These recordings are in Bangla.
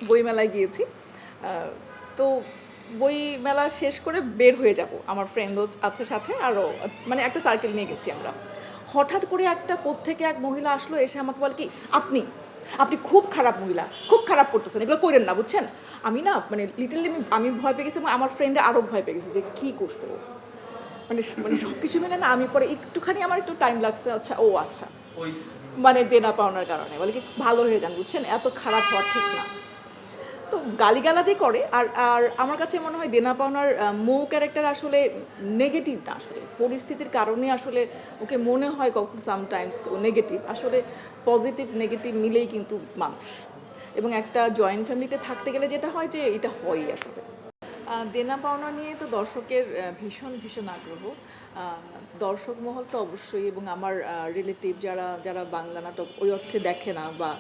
বইমেলায় গিয়েছি। তো বই মেলা শেষ করে বের হয়ে যাব, আমার ফ্রেন্ডও আছে সাথে, আরও মানে একটা সার্কেল নিয়ে গেছি আমরা। হঠাৎ করে একটা কোত্থেকে এক মহিলা আসলো, এসে আমাকে বলে কি, আপনি আপনি খুব খারাপ মহিলা, খুব খারাপ করতেছেন, এগুলো করেন না, বুঝছেন। আমি না মানে লিটারলি আমি ভয় পেয়ে গেছি, এবং আমার ফ্রেন্ডে আরও ভয় পেয়ে গেছে যে কী করছে ও। মানে মানে সব কিছু মিলে না, আমি পরে একটুখানি আমার একটু টাইম লাগছে, আচ্ছা ও আচ্ছা, মানে দেনা পাওনার কারণে বলে কি ভালো হয়ে যান, বুঝছেন, এত খারাপ হওয়া ঠিক না। তো গালিগালাজই করে। আর আর আমার কাছে মনে হয় দেনা পাওনার মৌ ক্যারেক্টার আসলে নেগেটিভ না, আসলে পরিস্থিতির কারণে আসলে ওকে মনে হয় কখন সামটাইমস ও নেগেটিভ, আসলে পজিটিভ নেগেটিভ মিলেই কিন্তু মানুষ। এবং একটা জয়েন্ট ফ্যামিলিতে থাকতে গেলে যেটা হয় যে এটা হয়ই আসলে। দেনা পাওনা নিয়ে তো দর্শকের ভীষণ ভীষণ আগ্রহ। দর্শক মহল তো অবশ্যই, এবং আমার রিলেটিভ যারা যারা বাংলা নাটক ওই অর্থে দেখে না, বা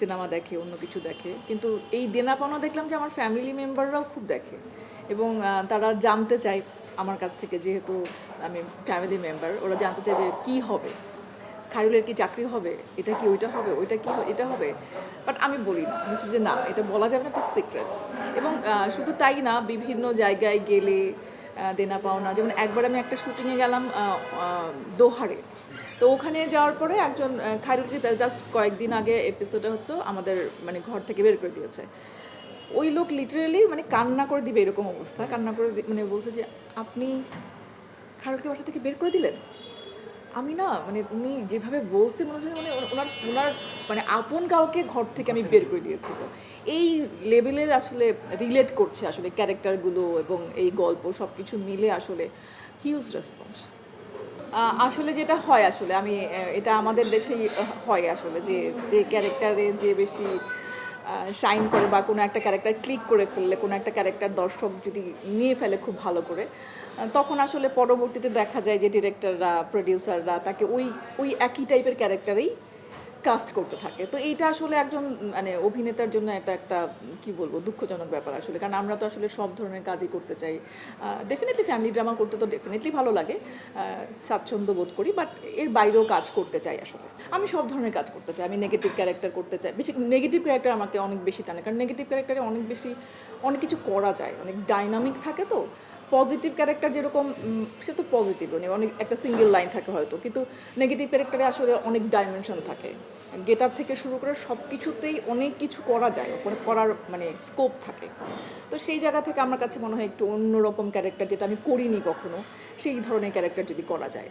সিনেমা দেখে, অন্য কিছু দেখে, কিন্তু এই দেনা পাওনা দেখলাম যে আমার ফ্যামিলি মেম্বাররাও খুব দেখে, এবং তারা জানতে চায় আমার কাছ থেকে, যেহেতু আমি ফ্যামিলি মেম্বার, ওরা জানতে চায় যে কী হবে, খায়রুলের কি চাকরি হবে, এটা কি ওইটা হবে, ওইটা কি এটা হবে। বাট আমি বলি না, আমি যে না, এটা বলা যাবে না, একটা সিক্রেট। এবং শুধু তাই না, বিভিন্ন জায়গায় গেলে দেনা পাওনা, যেমন একবার আমি একটা শুটিংয়ে গেলাম দোহারে। তো ওখানে যাওয়ার পরে একজন খায়রুলকে জাস্ট কয়েকদিন আগে এপিসোডে হতো, আমাদের মানে ঘর থেকে বের করে দিয়েছে। ওই লোক লিটারেলি মানে কান্না করে দিবে এরকম অবস্থা, কান্না করে মানে বলছে যে আপনি খায়রুলকে বাসা থেকে বের করে দিলেন। আমি না মানে উনি যেভাবে বলছে মনে হচ্ছে মানে ওনার ওনার মানে আপন কাউকে ঘর থেকে আমি বের করে দিয়েছি। তো এই লেভেলের আসলে রিলেট করছে আসলে ক্যারেক্টারগুলো, এবং এই গল্প সব কিছু মিলে আসলে হিউজ রেসপন্স। আসলে যেটা হয় আসলে আমি এটা আমাদের দেশেই হয় আসলে, যে যে ক্যারেক্টারে যে বেশি শাইন করে, বা কোনো একটা ক্যারেক্টার ক্লিক করে ফেললে, কোনো একটা ক্যারেক্টার দর্শক যদি নিয়ে ফেলে খুব ভালো করে, তখন আসলে পরবর্তীতে দেখা যায় যে ডিরেক্টররা, প্রডিউসাররা তাকে ওই ওই একই টাইপের ক্যারেক্টারেই কাস্ট করতে থাকে। তো এইটা আসলে একজন মানে অভিনেতার জন্য এটা একটা কি বলবো দুঃখজনক ব্যাপার আসলে, কারণ আমরা তো আসলে সব ধরনের কাজই করতে চাই। ডেফিনেটলি ফ্যামিলি ড্রামা করতে তো ডেফিনেটলি ভালো লাগে, স্বাচ্ছন্দ্য বোধ করি, বাট এর বাইরেও কাজ করতে চাই আসলে। আমি সব ধরনের কাজ করতে চাই, আমি নেগেটিভ ক্যারেক্টার করতে চাই, বেশি নেগেটিভ ক্যারেক্টার আমাকে অনেক বেশি টানে, কারণ নেগেটিভ ক্যারেক্টারে অনেক বেশি অনেক কিছু করা যায়, অনেক ডাইনামিক থাকে। তো পজিটিভ ক্যারেক্টার যেরকম সে তো পজিটিভ, মানে অনেক একটা সিঙ্গেল লাইন থাকে হয়তো, কিন্তু নেগেটিভ ক্যারেক্টারে আসলে অনেক ডাইমেনশন থাকে, গেট আপ থেকে শুরু করে সব কিছুতেই অনেক কিছু করা যায়, করার মানে স্কোপ থাকে। তো সেই জায়গা থেকে আমার কাছে মনে হয় একটু অন্যরকম ক্যারেক্টার, যেটা আমি করিনি কখনো, সেই ধরনের ক্যারেক্টার যদি করা যায়।